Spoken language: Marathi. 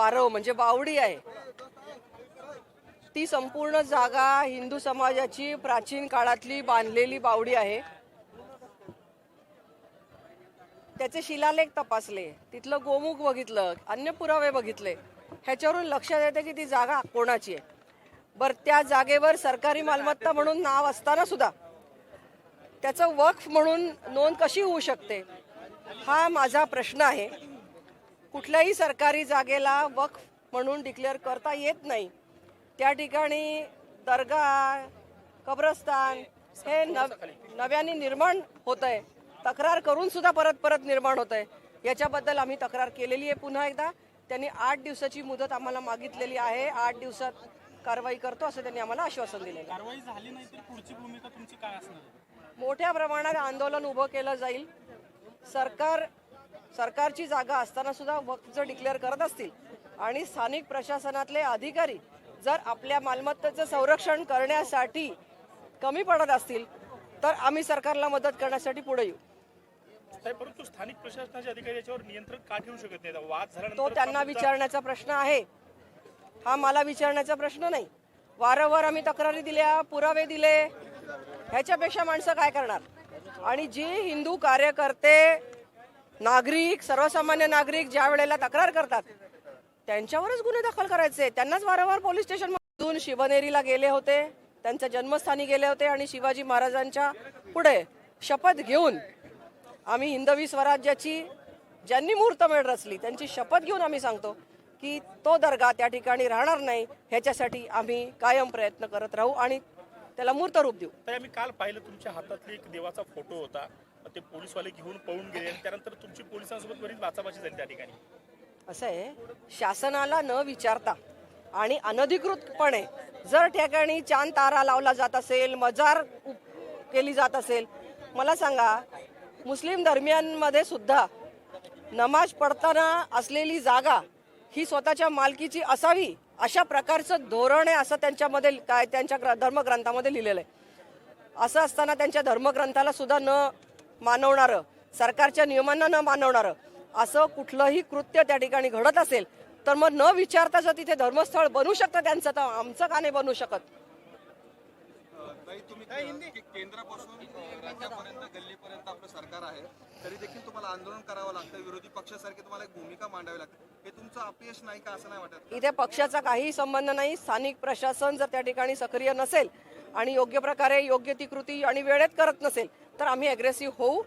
पारव म्हणजे बावडी आहे, ती संपूर्ण जागा हिंदू समाजाची प्राचीन काळातली बांधलेली बावडी आहे। त्याचे शिलालेख तपासले, तिथलं गोमुख बघितलं, अन्य पुरावे बघितले, ह्याच्यावरून लक्षात येते की ती जागा कोणाची आहे। बर, त्या जागेवर सरकारी मालमत्ता म्हणून नाव असताना सुद्धा त्याचं वक्फ म्हणून नोंद कशी होऊ शकते, हा माझा प्रश्न आहे। कुठल्याही सरकारी जागेला वक्फ म्हणून डिक्लेअर करता येत नाही। त्या ठिकाणी दर्गा, कब्रस्तान हे नव्याने निर्माण होत आहे, तक्रार करून सुद्धा परत परत निर्माण होत आहे। याच्याबद्दल आम्ही तक्रार केलेली आहे। पुन्हा एकदा त्यांनी 8 दिवसाची मुदत आम्हाला मागितलेली आहे। 8 दिवसात कारवाई करतो असं त्यांनी आम्हाला आश्वासन दिलेलं आहे। कारवाई झाली नाही तर पुढची भूमिका तुमची काय असणार? मोठ्या प्रमाणात आंदोलन उभं केलं जाईल। सरकारची जागा असताना सुद्धा वक्फ जर डिक्लेअर करत असतील आणि स्थानिक प्रशासनातले अधिकारी जर आपल्या मालमत्तेचं संरक्षण करण्यासाठी कमी पडत असतील तर आम्ही सरकारला मदत करण्यासाठी पुढे येऊ। परंतु स्थानिक प्रशासनाचे अधिकारी याच्यावर नियंत्रण का ठेवू शकत नाही? वाद झाल्यानंतर तो त्यांना विचारण्याचा प्रश्न आहे, हा मला विचारण्याचा प्रश्न नाही। वारंवार आम्ही तक्रारी दिल्या, पुरावे दिले, ह्याच्यापेक्षा माणसं काय करणार? आणि जे हिंदू कार्यकर्ते, नागरिक, सर्वसामान्य नागरिक ज्या वेळेला तक्रार करतात त्यांच्यावरच गुन्हे दाखल करायचे। त्यांनाच वारंवार पोलीस स्टेशनमधून शिवनेरीला गेले होते, त्यांच्या जन्मस्थानी गेले होते आणि शिवाजी महाराजांच्या पुढे शपथ घेऊन आम्ही हिंदवी स्वराज्याची ज्यांनी मुहूर्तमेढ रचली त्यांची शपथ घेऊन आम्ही सांगतो की तो दर्गा त्या ठिकाणी राहणार नाही। ह्याच्यासाठी आम्ही कायम प्रयत्न करत राहू आणि त्याला मूर्त रूप देऊ। तर आम्ही काल पाहिलं तुमच्या हातातली एक देवाचा फोटो होता, ते पोलीसवाले घेऊन पळून गेले आणि त्यानंतर तुमची पोलिसांसोबत बरीच वाचाबाची झाली त्या ठिकाणी। असं आहे, शासनाला न विचारता आणि अनधिकृतपणे जर ठिकाणी चांद तारा लावला जात असेल, मजार केली जात असेल, मला सांगा मुस्लिम धर्मियांमध्ये सुद्धा नमाज पढताना असलेली जागा ही स्वतःच्या मालकीची असावी अशा प्रकारचं धोरण आहे असं त्यांच्यामध्ये काय त्यांच्या धर्मग्रंथामध्ये लिहिलेलं आहे। असं असताना त्यांच्या धर्मग्रंथाला सुद्धा न मानवणारं, सरकारच्या नियमांना न मानवणारं असं कुठलंही कृत्य त्या ठिकाणी घडत असेल तर मग न विचारता जर तिथे धर्मस्थळ बनू शकतं त्यांचं, तर आमचं का नाही बनू शकत? केंद्रापासून राज्यापर्यंत, गल्लीपर्यंत आपलं सरकार आहे, तरी देखील तुम्हाला आंदोलन करावं लागतं, विरोधी पक्षासारखी तुम्हाला एक भूमिका मांडावी लागते। हे तुमचं अपयश नाही का, असं नाही वाटत? इथे पक्षाचा काही संबंध नाही। स्थानिक प्रशासन जर त्या ठिकाणी सक्रिय नसेल आणि योग्य प्रकारे योग्य ती कृती आणि वेळेत करत नसेल तर आम्ही अग्रेसिव्ह होऊ